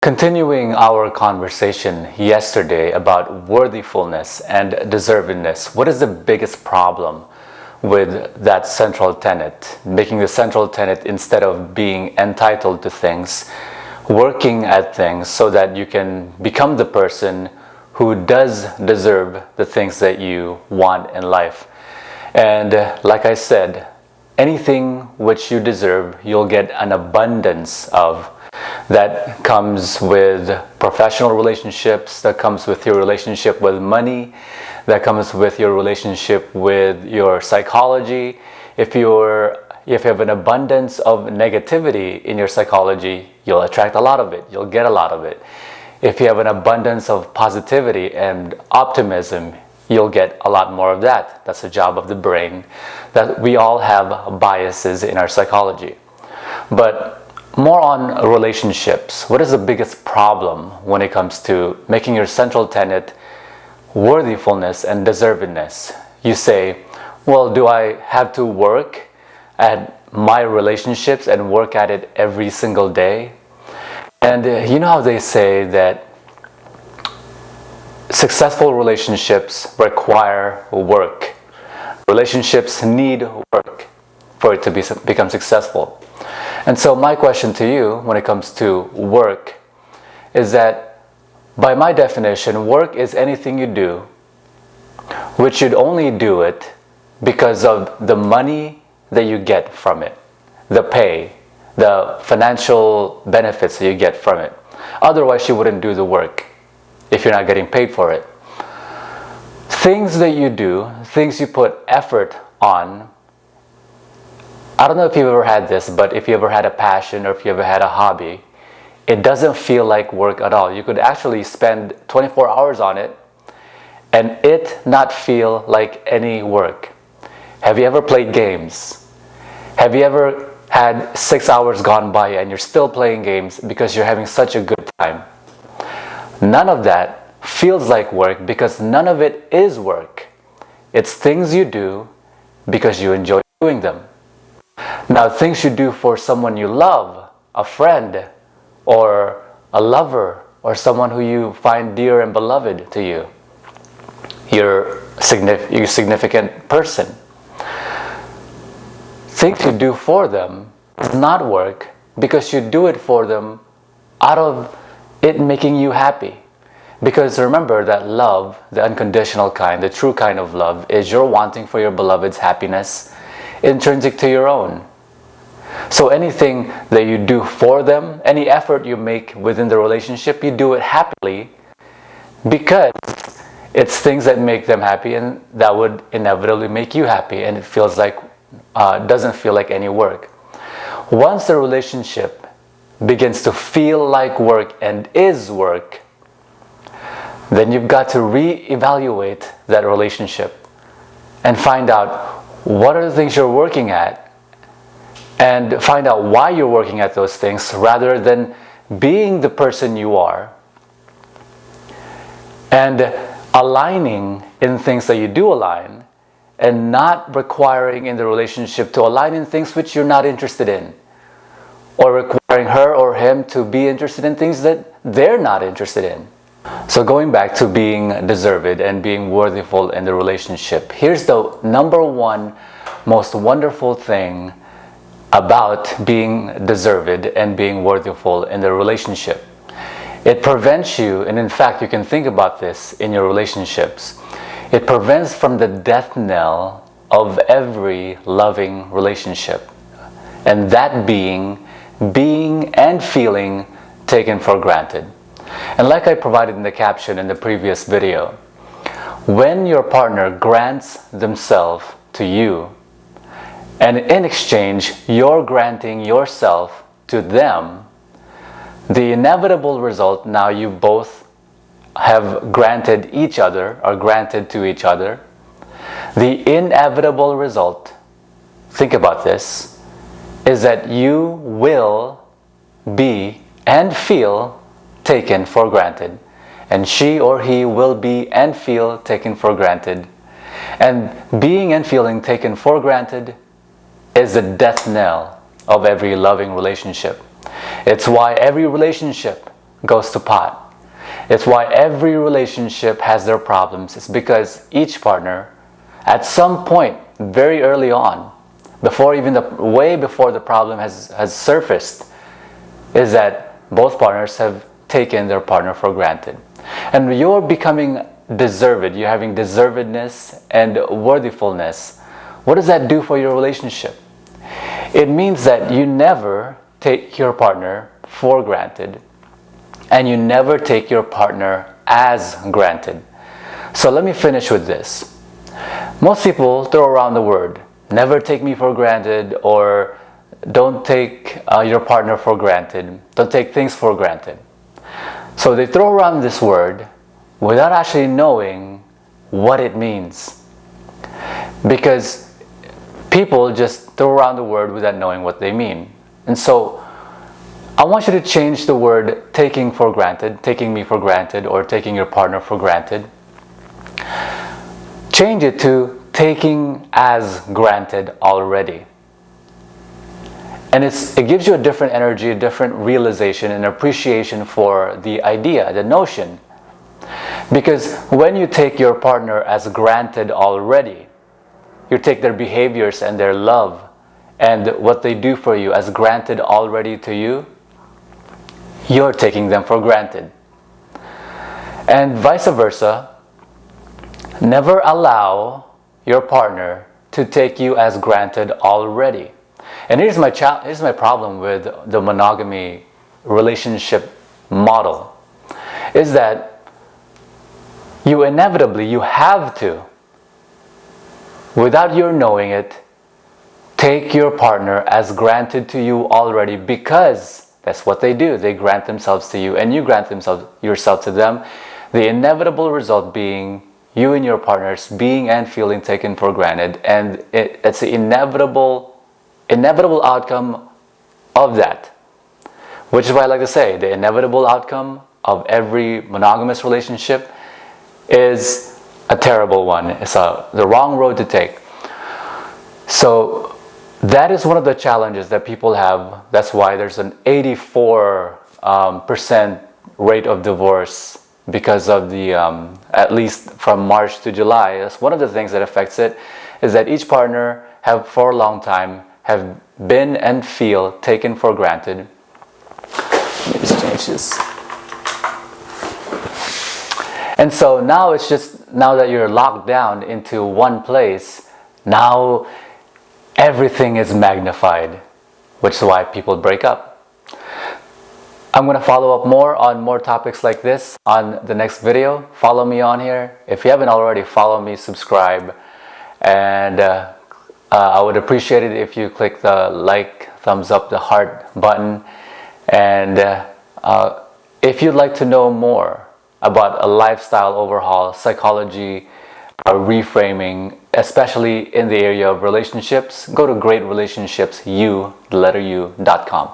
Continuing our conversation yesterday about worthifulness and deservedness, what is the biggest problem with that central tenet? Making the central tenet, instead of being entitled to things, working at things so that you can become the person who does deserve the things that you want in life. And like I said, anything which you deserve, you'll get an abundance of. That comes with professional relationships, that comes with your relationship with money, that comes with your relationship with your psychology. If you have an abundance of negativity in your psychology, you'll attract a lot of it, you'll get a lot of it. If you have an abundance of positivity and optimism, you'll get a lot more of that. That's the job of the brain, that we all have biases in our psychology. But more on relationships. What is the biggest problem when it comes to making your central tenet worthifulness and deservedness? You say, well, do I have to work at my relationships and work at it every single day? And you know how they say that successful relationships require work. Relationships need work for it to become successful. And so my question to you when it comes to work is that, by my definition, work is anything you do which you'd only do it because of the money that you get from it, the pay, the financial benefits that you get from it. Otherwise, you wouldn't do the work if you're not getting paid for it. Things that you do, things you put effort on, I don't know if you've ever had this, but if you ever had a passion or if you ever had a hobby, it doesn't feel like work at all. You could actually spend 24 hours on it and it not feel like any work. Have you ever played games? Have you ever had 6 hours gone by and you're still playing games because you're having such a good time? None of that feels like work because none of it is work. It's things you do because you enjoy doing them. Now, things you do for someone you love, a friend, or a lover, or someone who you find dear and beloved to you, your significant person. Things you do for them is not work because you do it for them out of it making you happy. Because remember that love, the unconditional kind, the true kind of love, is your wanting for your beloved's happiness intrinsic to your own. So anything that you do for them, any effort you make within the relationship, you do it happily because it's things that make them happy and that would inevitably make you happy, and it feels like doesn't feel like any work. Once the relationship begins to feel like work and is work, then you've got to reevaluate that relationship and find out what are the things you're working at, and find out why you're working at those things rather than being the person you are and aligning in things that you do align, and not requiring in the relationship to align in things which you're not interested in, or requiring her or him to be interested in things that they're not interested in. So going back to being deserved and being worthiful in the relationship, here's the number one most wonderful thing about being deserved and being worthiful in the relationship. It prevents you, and in fact you can think about this in your relationships, it prevents from the death knell of every loving relationship, and that being and feeling taken for granted. And like I provided in the caption in the previous video, when your partner grants themselves to you, and in exchange you're granting yourself to them, the inevitable result, now you both have granted each other, or granted to each other, the inevitable result, think about this, is that you will be and feel taken for granted, and she or he will be and feel taken for granted. And being and feeling taken for granted is the death knell of every loving relationship. It's why every relationship goes to pot. It's why every relationship has their problems. It's because each partner, at some point, very early on, way before the problem has surfaced, is that both partners have taken their partner for granted. And you're becoming deserved. You're having deservedness and worthifulness. What does that do for your relationship? It means that you never take your partner for granted, and you never take your partner as granted. So let me finish with this. Most people throw around the word, never take me for granted, or don't take your partner for granted, don't take things for granted. So they throw around this word without actually knowing what it means. Because people just throw around the word without knowing what they mean. And so I want you to change the word taking for granted, taking me for granted, or taking your partner for granted. Change it to taking as granted already. And it gives you a different energy, a different realization and appreciation for the idea, the notion. Because when you take your partner as granted already, you take their behaviors and their love and what they do for you as granted already to you, you're taking them for granted. And vice versa, never allow your partner to take you as granted already. And here's my problem with the monogamy relationship model, is that you have to, without your knowing it, take your partner as granted to you already, because that's what they do. They grant themselves to you and you grant yourself to them. The inevitable result being you and your partners being and feeling taken for granted, and it's the inevitable outcome of that. Which is why I like to say the inevitable outcome of every monogamous relationship is a terrible one. It's the wrong road to take. So that is one of the challenges that people have. That's why there's an 84% rate of divorce because of the, at least from March to July. That's one of the things that affects it, is that each partner for a long time have been and feel taken for granted. Let me just change this. And so now now that you're locked down into one place, now everything is magnified, which is why people break up. I'm going to follow up more on more topics like this on the next video. Follow me on here. If you haven't already, follow me, subscribe, and I would appreciate it if you click the thumbs up, the heart button. And if you'd like to know more about a lifestyle overhaul, psychology, reframing, especially in the area of relationships, go to greatrelationshipsu.com.